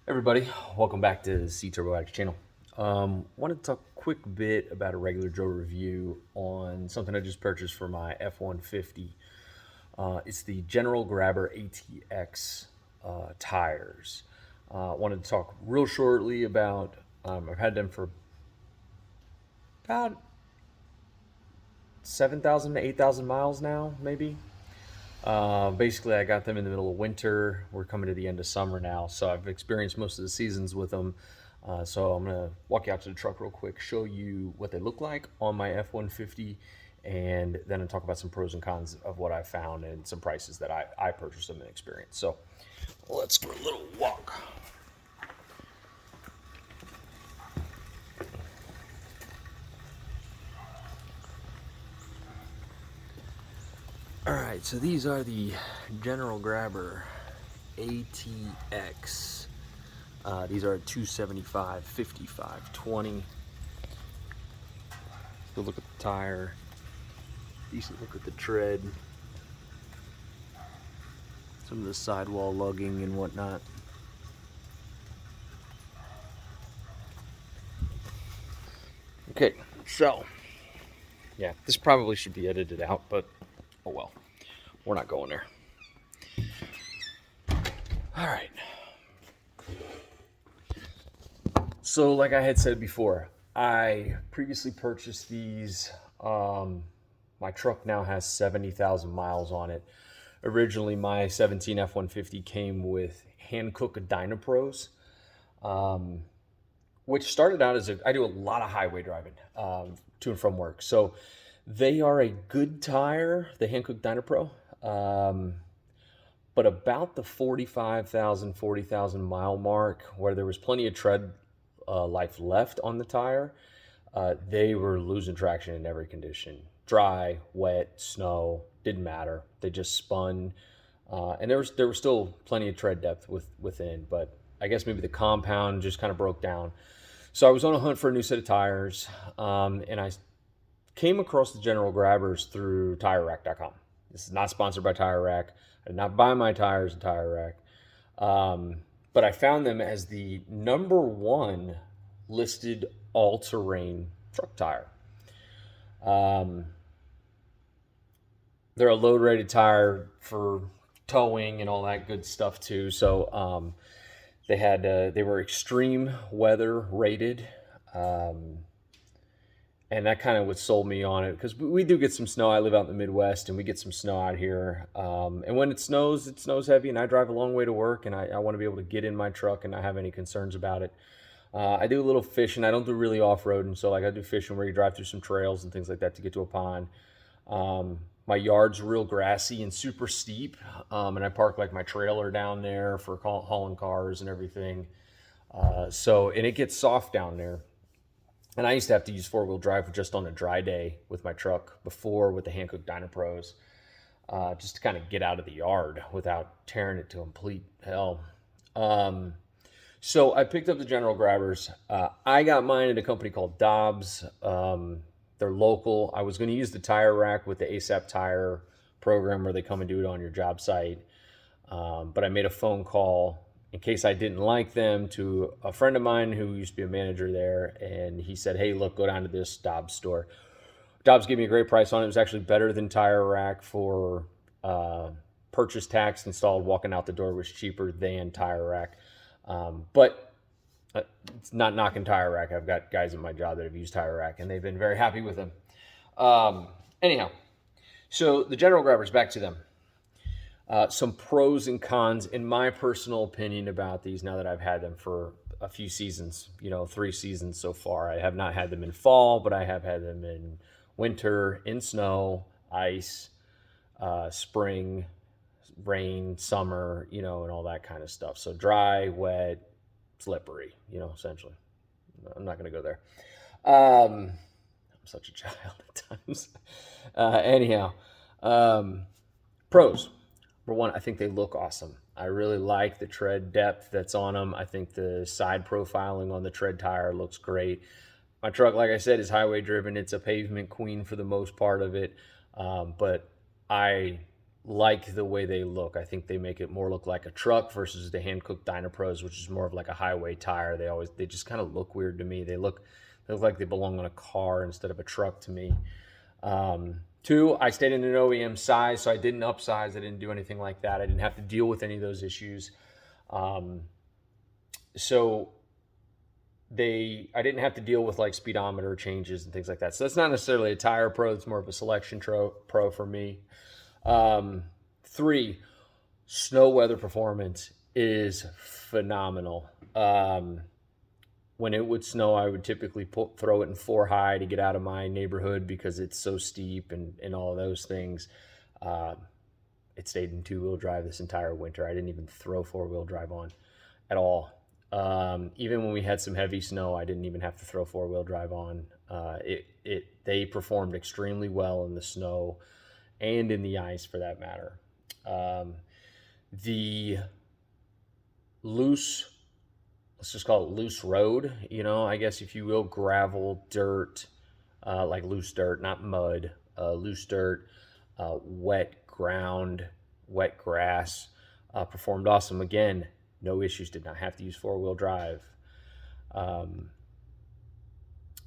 Everybody, welcome back to the cturboaddict channel. Wanted to talk a quick bit about a regular Joe review on something I just purchased for my F150. It's the Genetal Grabber ATx tires. Wanted to talk real shortly about, I've had them for about 7,000 to 8,000 miles now, maybe. Basically, I got them in the middle of winter. We're coming to the end of summer now, so I've experienced most of the seasons with them. So I'm gonna walk you out to the truck real quick, show you what they look like on my F-150, and then I'll talk about some pros and cons of what I found and some prices that I purchased them and experienced. So let's go a little walk. All right, so these are the Genetal Grabber ATx. These are 275, 55, 20. Good look at the tire. Decent look at the tread. Some of the sidewall lugging and whatnot. Okay, so yeah, this probably should be edited out, but oh well, we're not going there. All right. So like I had said before, I previously purchased these. My truck now has 70,000 miles on it. Originally, my 17 F-150 came with Hankook Dynapros, which started out as I do a lot of highway driving to and from work. So they are a good tire, the Hankook Dynapro, but about the 45,000, 40,000 mile mark, where there was plenty of tread life left on the tire, they were losing traction in every condition. Dry, wet, snow, didn't matter. They just spun, and there was still plenty of tread depth within, but I guess maybe the compound just kind of broke down. So I was on a hunt for a new set of tires, and I came across the Genetal Grabbers through TireRack.com. This is not sponsored by Tire Rack. I did not buy my tires at Tire Rack, but I found them as the #1 listed all-terrain truck tire. They're a load-rated tire for towing and all that good stuff too. So they were extreme weather rated, and that kind of what sold me on it, because we do get some snow. I live out in the Midwest, and we get some snow out here. And when it snows heavy, and I drive a long way to work, and I want to be able to get in my truck and not have any concerns about it. I do a little fishing. I don't do really off-roading, so like I do fishing where you drive through some trails and things like that to get to a pond. My yard's real grassy and super steep, and I park like my trailer down there for hauling cars and everything. And it gets soft down there. And I used to have to use four-wheel drive just on a dry day with my truck before with the Hankook Dynapros, just to kind of get out of the yard without tearing it to complete hell. So I picked up the Genetal Grabbers. I got mine at a company called Dobbs. They're local. I was going to use the Tire Rack with the ASAP Tire program where they come and do it on your job site. But I made a phone call in case I didn't like them to a friend of mine who used to be a manager there. And he said, hey, look, go down to this Dobbs store. Dobbs gave me a great price on it. It was actually better than Tire Rack for purchase tax installed. Walking out the door was cheaper than Tire Rack. But it's not knocking Tire Rack. I've got guys at my job that have used Tire Rack, and they've been very happy with them. Anyhow, so the Genetal Grabbers, back to them. Some pros and cons, in my personal opinion, about these now that I've had them for a few seasons, 3 seasons so far. I have not had them in fall, but I have had them in winter, in snow, ice, spring, rain, summer, and all that kind of stuff. So dry, wet, slippery, essentially. I'm not going to go there. I'm such a child at times. Anyhow, pros. Number one, I think they look awesome. I really like the tread depth that's on them. I think the side profiling on the tread tire looks great. My truck, like I said, is highway driven. It's a pavement queen for the most part of it. But I like the way they look. I think they make it more look like a truck versus the hand-cooked Dynapros, which is more of like a highway tire. They just kind of look weird to me. They look like they belong on a car instead of a truck to me. Two, I stayed in an OEM size, so I didn't upsize. I didn't do anything like that. I didn't have to deal with any of those issues. So I didn't have to deal with like speedometer changes and things like that. So that's not necessarily a tire pro. It's more of a selection pro for me. Three, snow weather performance is phenomenal. When it would snow, I would typically throw it in 4 high to get out of my neighborhood because it's so steep and all of those things. It stayed in 2-wheel drive this entire winter. I didn't even throw 4-wheel drive on at all. Even when we had some heavy snow, I didn't even have to throw 4-wheel drive on. They performed extremely well in the snow and in the ice for that matter. The loose, let's just call it loose road, I guess if you will, gravel, dirt, like loose dirt, not mud, loose dirt, wet ground, wet grass, performed awesome. Again, no issues, did not have to use 4-wheel drive.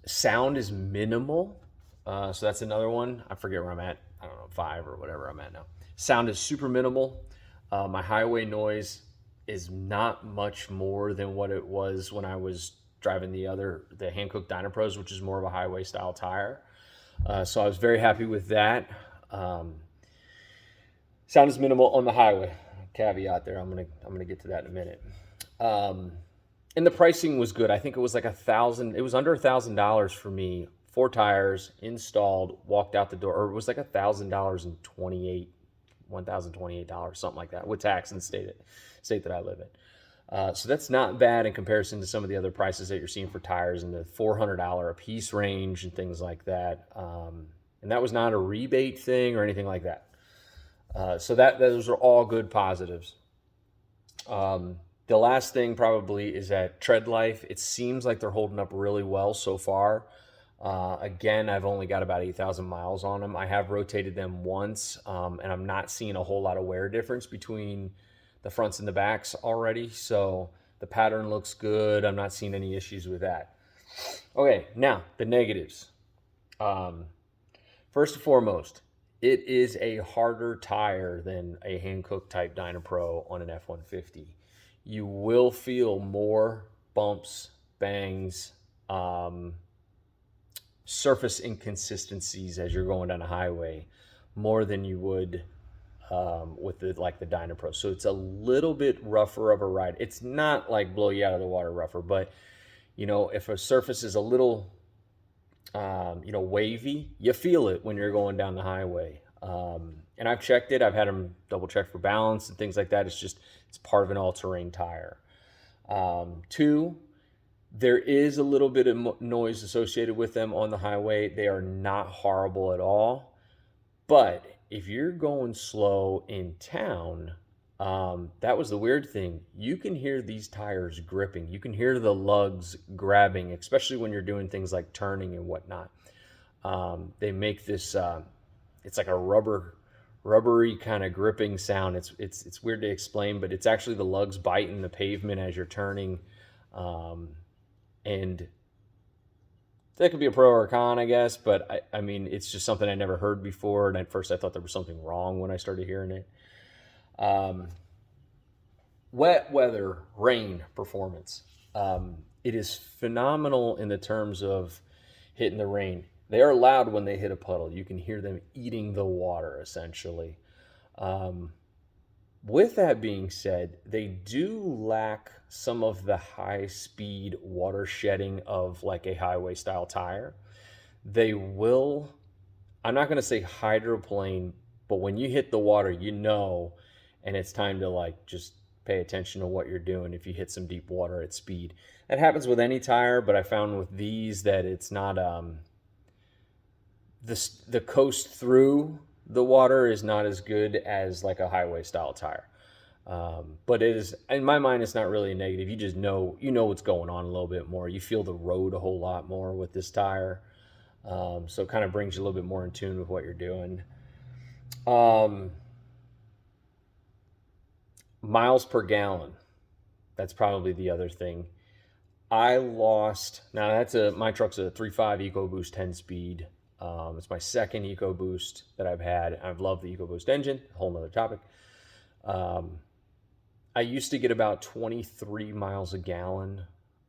Sound is minimal. So that's another one. I forget where I'm at. I don't know, 5 or whatever I'm at now. Sound is super minimal. My highway noise is not much more than what it was when I was driving the hand-cooked Dynapros, which is more of a highway style tire. So I was very happy with that. Sound is minimal on the highway. Caveat there. I'm gonna get to that in a minute. And the pricing was good. I think it was like $1,000. It was under $1,000 for me. 4 tires installed, walked out the door, or it was like $1,028, something like that, with tax in the state that I live in. So that's not bad in comparison to some of the other prices that you're seeing for tires in the $400 a piece range and things like that. And that was not a rebate thing or anything like that. So those are all good positives. The last thing probably is that tread life. It seems like they're holding up really well so far. Again, I've only got about 8,000 miles on them. I have rotated them once, and I'm not seeing a whole lot of wear difference between the fronts and the backs already. So the pattern looks good. I'm not seeing any issues with that. Okay, now the negatives. First and foremost, it is a harder tire than a hand-cooked type Dynapro on an F150. You will feel more bumps, bangs, surface inconsistencies as you're going down a highway more than you would with the Dynapro. So it's a little bit rougher of a ride. It's not like blow you out of the water rougher, but if a surface is a little wavy, you feel it when you're going down the highway. And I've checked it. I've had them double check for balance and things like that. It's part of an all-terrain tire. 2, there is a little bit of noise associated with them on the highway. They are not horrible at all. But if you're going slow in town, that was the weird thing. You can hear these tires gripping. You can hear the lugs grabbing, especially when you're doing things like turning and whatnot. They make this, it's like a rubbery kind of gripping sound. It's weird to explain, but it's actually the lugs biting the pavement as you're turning. And that could be a pro or a con, I guess, but I mean, it's just something I never heard before. And at first I thought there was something wrong when I started hearing it. Wet weather, rain performance. It is phenomenal in the terms of hitting the rain. They are loud when they hit a puddle. You can hear them eating the water, essentially. With that being said, they do lack some of the high-speed water shedding of like a highway-style tire. They will, I'm not going to say hydroplane, but when you hit the water, and it's time to just pay attention to what you're doing if you hit some deep water at speed. That happens with any tire, but I found with these that it's not, the coast through the water is not as good as like a highway style tire. But it is, in my mind, it's not really a negative. You just know what's going on a little bit more. You feel the road a whole lot more with this tire. So it kind of brings you a little bit more in tune with what you're doing. Miles per gallon. That's probably the other thing. I lost. Now my truck's a 3.5 EcoBoost 10-speed. It's my second EcoBoost that I've had. I've loved the EcoBoost engine. A whole nother topic. I used to get about 23 miles a gallon,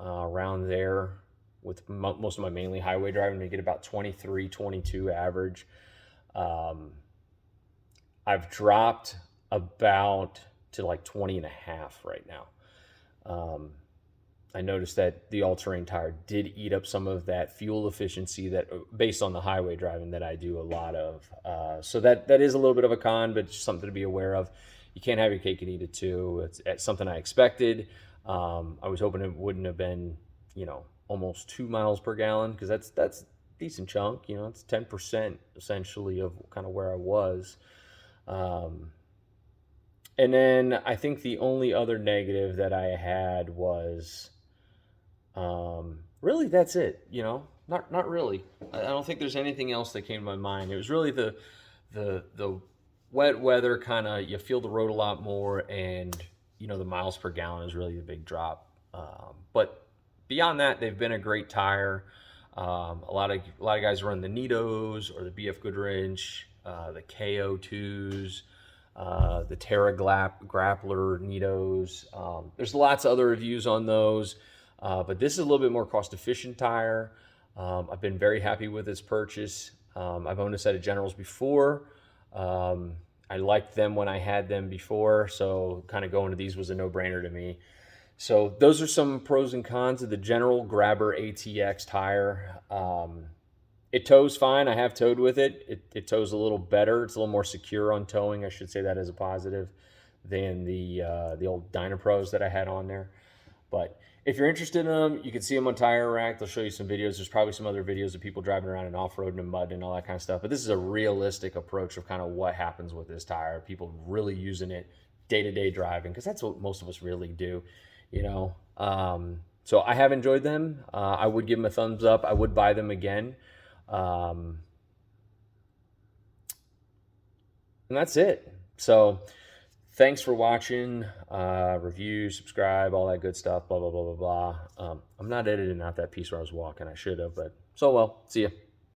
around there with most of my mainly highway driving. I get about 23, 22 average. I've dropped about to like 20 and a half right now. I noticed that the all-terrain tire did eat up some of that fuel efficiency that, based on the highway driving that I do a lot of. So that is a little bit of a con, but it's something to be aware of. You can't have your cake and eat it too. It's something I expected. I was hoping it wouldn't have been, almost 2 miles per gallon, because that's a decent chunk. It's 10% essentially of kind of where I was. And then I think the only other negative that I had was, really that's it. Not really. I don't think there's anything else that came to my mind. It was really the wet weather, kind of, you feel the road a lot more, and the miles per gallon is really the big drop. But beyond that, they've been a great tire. A lot of guys run the Nitos or the BF Goodrich, the KO2s, the Terra Grappler Nitos. There's lots of other reviews on those, but this is a little bit more cost-efficient tire. I've been very happy with this purchase. I've owned a set of Generals before. I liked them when I had them before, so kind of going to these was a no-brainer to me. So those are some pros and cons of the Genetal Grabber ATx tire. It tows fine. I have towed with it. It tows a little better. It's a little more secure on towing. I should say that as a positive than the old Dynapros that I had on there. But if you're interested in them, you can see them on Tire Rack. They'll show you some videos. There's probably some other videos of people driving around and off-roading in mud and all that kind of stuff. But this is a realistic approach of kind of what happens with this tire. People really using it day-to-day driving, because that's what most of us really do, So I have enjoyed them. I would give them a thumbs up. I would buy them again. And that's it. So thanks for watching. Review, subscribe, all that good stuff, blah, blah, blah, blah, blah. I'm not editing out that piece where I was walking. I should have, but so well. See ya.